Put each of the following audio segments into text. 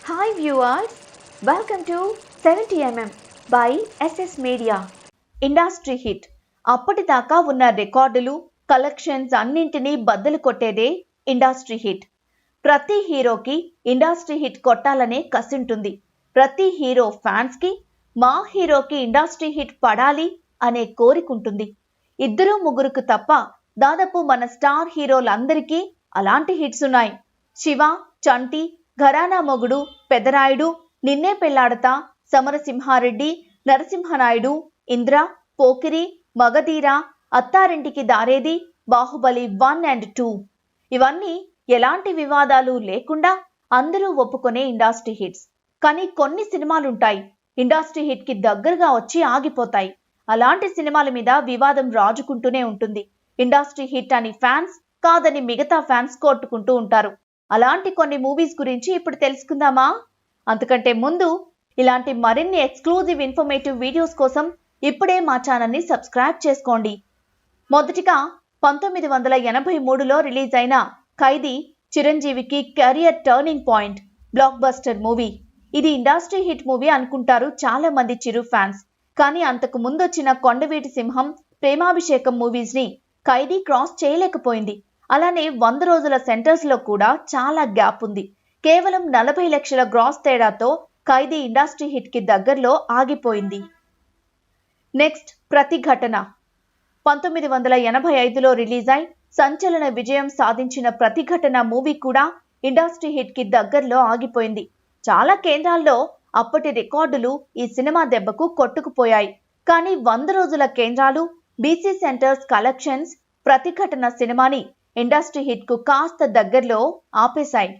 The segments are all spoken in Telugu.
Hi viewers, welcome to 70mm by SS Media. Industry hit అప్పటిదాకా ఉన్న రికార్డులు కలెక్షన్స్ అన్నింటినీ బద్దలు కొట్టేదే ఇండస్ట్రీ హిట్. ప్రతి హీరోకి ఇండస్ట్రీ హిట్ కొట్టాలనే కసి ఉంటుంది. ప్రతి హీరో ఫ్యాన్స్ కి మా హీరోకి ఇండస్ట్రీ హిట్ పడాలి అనే కోరిక ఉంటుంది. ఇద్దరు ముగ్గురుకు తప్ప దాదాపు మన స్టార్ హీరోలందరికీ అలాంటి హిట్స్ ఉన్నాయి. శివ, చంటి, ఘరానా మొగుడు, పెదరాయుడు, నిన్నే పెళ్లాడతా, సమరసింహారెడ్డి, నరసింహనాయుడు, ఇంద్ర, పోకిరి, మగధీర, అత్తారింటికి దారేది, బాహుబలి 1 and 2 ఇవన్నీ ఎలాంటి వివాదాలు లేకుండా అందరూ ఒప్పుకునే ఇండస్ట్రీ హిట్స్. కానీ కొన్ని సినిమాలుంటాయి ఇండస్ట్రీ హిట్ కి దగ్గరగా వచ్చి ఆగిపోతాయి. అలాంటి సినిమాల మీద వివాదం రాజుకుంటూనే ఉంటుంది. ఇండస్ట్రీ హిట్ అని ఫ్యాన్స్, కాదని మిగతా ఫ్యాన్స్ కొట్టుకుంటూ ఉంటారు. అలాంటి కొన్ని మూవీస్ గురించి ఇప్పుడు తెలుసుకుందామా? అంతకంటే ముందు ఇలాంటి మరిన్ని ఎక్స్క్లూజివ్ ఇన్ఫర్మేటివ్ వీడియోస్ కోసం ఇప్పుడే మా ఛానల్ని సబ్స్క్రైబ్ చేసుకోండి. మొదటిగా 1983లో రిలీజ్ అయిన ఖైదీ చిరంజీవికి career turning point, block buster movie. ఇది ఇండస్ట్రీ హిట్ మూవీ అనుకుంటారు చాలా మంది చిరు ఫ్యాన్స్. కానీ అంతకు ముందొచ్చిన కొండవీటి సింహం, ప్రేమాభిషేకం మూవీస్ ని ఖైదీ క్రాస్ చేయలేకపోయింది. అలానే 100 రోజుల సెంటర్స్ లో కూడా చాలా గ్యాప్ ఉంది. కేవలం 40 లక్షల గ్రాస్ తేడాతో ఖైదీ ఇండస్ట్రీ హిట్ కి దగ్గరలో ఆగిపోయింది. నెక్స్ట్ ప్రతిఘటన 1985లో రిలీజ్ అయి సంచలన విజయం సాధించిన ప్రతిఘటన మూవీ కూడా ఇండస్ట్రీ హిట్ కి దగ్గరలో ఆగిపోయింది. చాలా కేంద్రాల్లో అప్పటి రికార్డులు ఈ సినిమా దెబ్బకు కొట్టుకుపోయాయి. కానీ 100 రోజుల కేంద్రాలు, బీసీ సెంటర్స్ కలెక్షన్స్ ప్రతిఘటన సినిమాని ఇండస్ట్రీ హిట్ కు కాస్త దగ్గరలో ఆపేశాయి.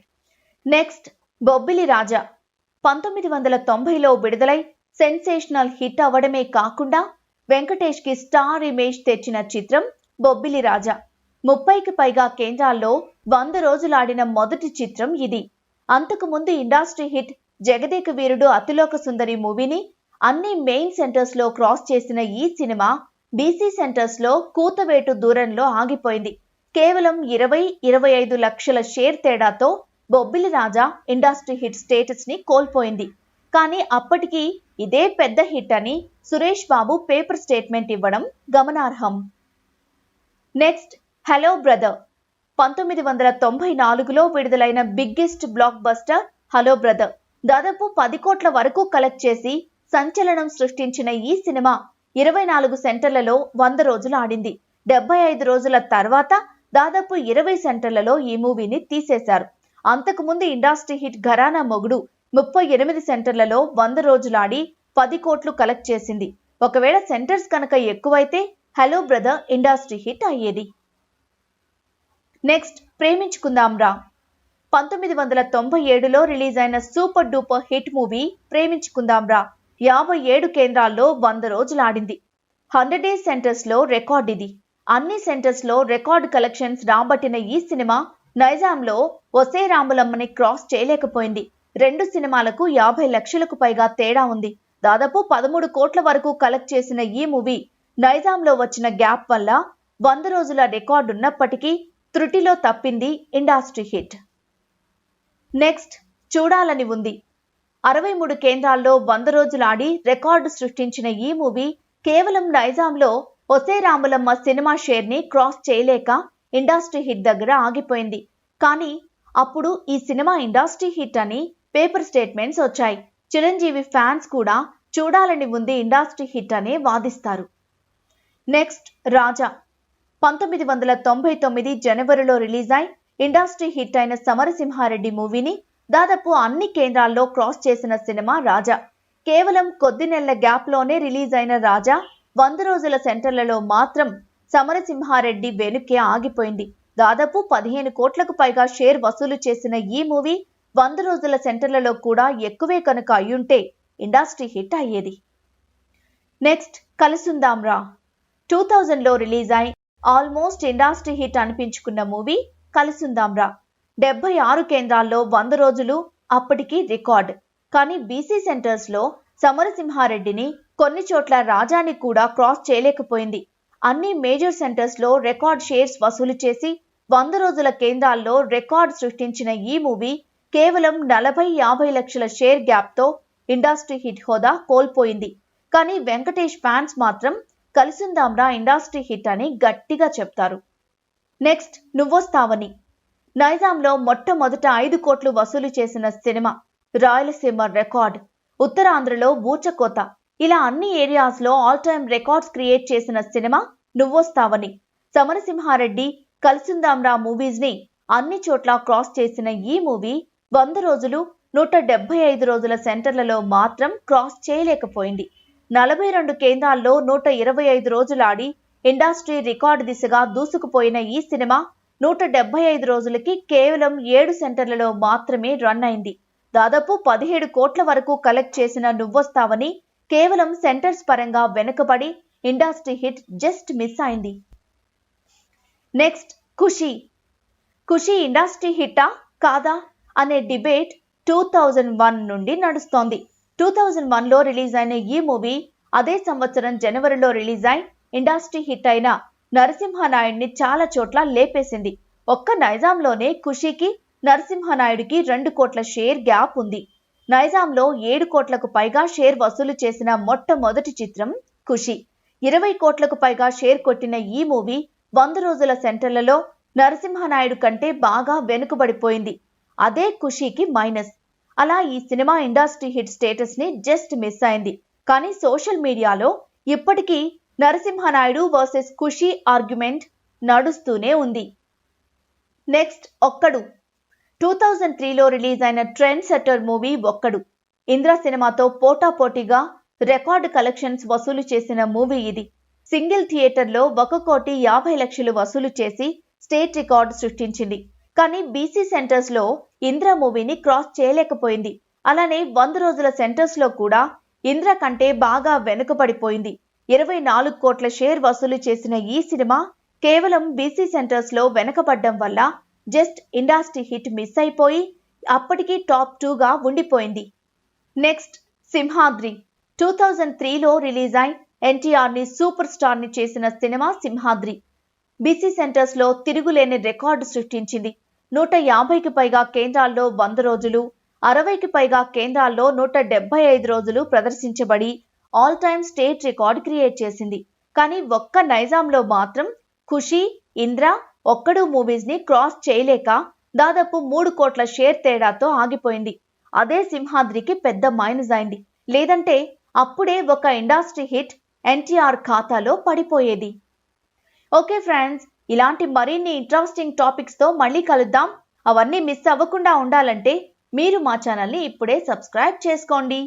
నెక్స్ట్ బొబ్బిలి రాజా 1990లో విడుదలై సెన్సేషనల్ హిట్ అవ్వడమే కాకుండా వెంకటేష్ కి స్టార్ ఇమేజ్ తెచ్చిన చిత్రం బొబ్బిలి రాజా. 30కి పైగా కేంద్రాల్లో 100 రోజులాడిన మొదటి చిత్రం ఇది. అంతకు ముందు ఇండస్ట్రీ హిట్ జగదేక వీరుడు అతిలోక సుందరి మూవీని అన్ని మెయిన్ సెంటర్స్ లో క్రాస్ చేసిన ఈ సినిమా బీసీ సెంటర్స్ లో కూతవేటు దూరంలో ఆగిపోయింది. కేవలం 20-25 లక్షల షేర్ తేడాతో బొబ్బిలి రాజా ఇండస్ట్రీ హిట్ స్టేటస్ ని కోల్పోయింది. కానీ అప్పటికి ఇదే పెద్ద హిట్ అని సురేష్ బాబు పేపర్ స్టేట్మెంట్ ఇవ్వడం గమనార్హం. నెక్స్ట్ హలో బ్రదర్ 1994లో విడుదలైన biggest block buster hello brother. దాదాపు 10 కోట్ల వరకు కలెక్ట్ చేసి సంచలనం సృష్టించిన ఈ సినిమా 24 సెంటర్లలో 100 రోజులు ఆడింది. 75 రోజుల తర్వాత దాదాపు 20 సెంటర్లలో ఈ మూవీని తీసేశారు. అంతకుముందు ఇండస్ట్రీ హిట్ ఘరానా మొగుడు 38 సెంటర్లలో 100 రోజులాడి 10 కోట్లు కలెక్ట్ చేసింది. ఒకవేళ సెంటర్స్ కనుక ఎక్కువైతే హలో బ్రదర్ ఇండస్ట్రీ హిట్ అయ్యేది. నెక్స్ట్ ప్రేమించుకుందాం రా 1997లో రిలీజ్ అయిన సూపర్ డూపర్ హిట్ మూవీ ప్రేమించుకుందాం రా 57 కేంద్రాల్లో 100 రోజులాడింది. 100 డేస్ సెంటర్స్ లో రికార్డ్ ఇది. అన్ని సెంటర్స్ లో రికార్డ్ కలెక్షన్స్ రాబట్టిన ఈ సినిమా నైజాంలో ఒసే రాములమ్మని క్రాస్ చేయలేకపోయింది. 2 సినిమాలకు 50 లక్షలకు పైగా తేడా ఉంది. దాదాపు 13 కోట్ల వరకు కలెక్ట్ చేసిన ఈ మూవీ నైజాంలో వచ్చిన గ్యాప్ వల్ల 100 రోజుల రికార్డు ఉన్నప్పటికీ త్రుటిలో తప్పింది ఇండస్ట్రీ హిట్. నెక్స్ట్ చూడాలని ఉంది 63 కేంద్రాల్లో 100 రోజులాడి రికార్డు సృష్టించిన ఈ మూవీ కేవలం నైజాంలో ఒసే రాములమ్మ సినిమా షేర్ ని క్రాస్ చేయలేక ఇండస్ట్రీ హిట్ దగ్గర ఆగిపోయింది. కానీ అప్పుడు ఈ సినిమా ఇండస్ట్రీ హిట్ అని పేపర్ స్టేట్మెంట్స్ వచ్చాయి. చిరంజీవి ఫ్యాన్స్ కూడా చూడాలని ఉంది ఇండస్ట్రీ హిట్ అనే వాదిస్తారు. నెక్స్ట్ రాజా 1999 జనవరిలో రిలీజ్ అయి ఇండస్ట్రీ హిట్ అయిన సమరసింహారెడ్డి మూవీని దాదాపు అన్ని కేంద్రాల్లో క్రాస్ చేసిన సినిమా రాజా. కేవలం కొద్ది నెలల గ్యాప్ లోనే రిలీజ్ అయిన రాజా 100 రోజుల సెంటర్లలో మాత్రం సమరసింహారెడ్డి వెనుకే ఆగిపోయింది. దాదాపు 15 కోట్లకు పైగా షేర్ వసూలు చేసిన ఈ మూవీ 100 రోజుల సెంటర్లలో కూడా ఎక్కువే కనుక అయ్యుంటే ఇండస్ట్రీ హిట్ అయ్యేది. నెక్స్ట్ కలుసుందాం రా 2000లో రిలీజ్ అయి ఆల్మోస్ట్ ఇండస్ట్రీ హిట్ అనిపించుకున్న మూవీ కలుసుందాం రా. 76 కేంద్రాల్లో 100 రోజులు అప్పటికి రికార్డ్. కానీ బీసీ సెంటర్స్ లో సమరసింహారెడ్డిని, కొన్ని చోట్ల రాజాని కూడా క్రాస్ చేయలేకపోయింది. అన్ని మేజర్ సెంటర్స్ లో రికార్డ్ షేర్స్ వసూలు చేసి 100 రోజుల కేంద్రాల్లో రికార్డ్ సృష్టించిన ఈ మూవీ కేవలం 40-50 లక్షల షేర్ గ్యాప్తో ఇండస్ట్రీ హిట్ హోదా కోల్పోయింది. కానీ వెంకటేష్ ఫ్యాన్స్ మాత్రం కలిసుందాంరా ఇండస్ట్రీ హిట్ అని గట్టిగా చెప్తారు. నెక్స్ట్ నువ్వొస్తావని. నైజాంలో మొట్టమొదట 5 కోట్లు వసూలు చేసిన సినిమా. రాయలసీమ రికార్డ్, ఉత్తరాంధ్రలో ఊచకోత, ఇలా అన్ని ఏరియాస్లో ఆల్ టైమ్ రికార్డ్స్ క్రియేట్ చేసిన సినిమా నువ్వొస్తావని. సమరసింహారెడ్డి, కలిసుందాంరా మూవీస్ ని అన్ని చోట్ల క్రాస్ చేసిన ఈ మూవీ 100 రోజులు 175 రోజుల సెంటర్లలో మాత్రం క్రాస్ చేయలేకపోయింది. 42 కేంద్రాల్లో 125 రోజులాడి ఇండస్ట్రీ రికార్డు దిశగా దూసుకుపోయిన ఈ సినిమా 175 రోజులకి కేవలం 7 సెంటర్లలో మాత్రమే రన్ అయింది. దాదాపు 17 కోట్ల వరకు కలెక్ట్ చేసిన నువ్వొస్తావని కేవలం సెంటర్స్ పరంగా వెనుకబడి ఇండస్ట్రీ హిట్ జస్ట్ మిస్ అయింది. నెక్స్ట్ ఖుషీ. ఖుషీ ఇండస్ట్రీ హిట్టా కాదా అనే డిబేట్ 2001 నుండి నడుస్తోంది. 2001లో రిలీజ్ అయిన ఈ మూవీ అదే సంవత్సరం జనవరిలో రిలీజ్ అయి ఇండస్ట్రీ హిట్ అయిన నరసింహనాయుడిని చాలా చోట్ల లేపేసింది. ఒక్క నైజాంలోనే ఖుషీకి నరసింహనాయుడికి 2 కోట్ల షేర్ గ్యాప్ ఉంది. నైజాంలో 7 కోట్లకు పైగా షేర్ వసూలు చేసిన మొట్టమొదటి చిత్రం ఖుషీ. 20 కోట్లకు పైగా షేర్ కొట్టిన ఈ మూవీ 100 రోజుల సెంటర్లలో నరసింహనాయుడు కంటే బాగా వెనుకబడిపోయింది. అదే ఖుషీకి మైనస్. అలా ఈ సినిమా ఇండస్ట్రీ హిట్ స్టేటస్ ని జస్ట్ మిస్ అయింది. కానీ సోషల్ మీడియాలో ఇప్పటికీ నరసింహనాయుడు వర్సెస్ ఖుషీ ఆర్గ్యుమెంట్ నడుస్తూనే ఉంది. నెక్స్ట్ ఒక్కడు. 2003లో రిలీజ్ అయిన ట్రెండ్ సెట్టర్ మూవీ ఒక్కడు. ఇంద్ర సినిమాతో పోటాపోటీగా రికార్డు కలెక్షన్స్ వసూలు చేసిన మూవీ ఇది. సింగిల్ థియేటర్లో 1,50,00,000 వసూలు చేసి స్టేట్ రికార్డు సృష్టించింది. కానీ బీసీ సెంటర్స్ లో ఇంద్ర మూవీని క్రాస్ చేయలేకపోయింది. అలానే 100 రోజుల సెంటర్స్ లో కూడా ఇంద్ర కంటే బాగా వెనుకబడిపోయింది. 24 కోట్ల షేర్ వసూలు చేసిన ఈ సినిమా కేవలం బీసీ సెంటర్స్ లో వెనకబడ్డం వల్ల జస్ట్ ఇండస్ట్రీ హిట్ మిస్ అయిపోయి అప్పటికి టాప్ 2గా ఉండిపోయింది. నెక్స్ట్ సింహాద్రి. 2003లో రిలీజ్ అయి ఎన్టీఆర్ ని సూపర్ స్టార్ ని చేసిన సినిమా సింహాద్రి. బీసీ సెంటర్స్ లో తిరుగులేని రికార్డు సృష్టించింది. 150కి పైగా కేంద్రాల్లో 100 రోజులు, 60కి పైగా కేంద్రాల్లో 175 రోజులు ప్రదర్శించబడి all time state record create చేసింది. కానీ ఒక్క నైజాంలో మాత్రం ఖుషీ, ఇంద్ర, ఒక్కడు మూవీస్ ని క్రాస్ చేయలేక దాదాపు 3 కోట్ల షేర్ తేడాతో ఆగిపోయింది. అదే సింహాద్రికి పెద్ద మైనస్ అయింది. లేదంటే అప్పుడే ఒక ఇండస్ట్రీ హిట్ ఎన్టీఆర్ ఖాతాలో పడిపోయేది. ఓకే ఫ్రెండ్స్, ఇలాంటి మరిన్ని ఇంట్రెస్టింగ్ టాపిక్స్ తో మళ్ళీ కలుద్దాం. అవన్నీ మిస్ అవ్వకుండా ఉండాలంటే మీరు మా ఛానల్ని ఇప్పుడే సబ్స్క్రైబ్ చేసుకోండి.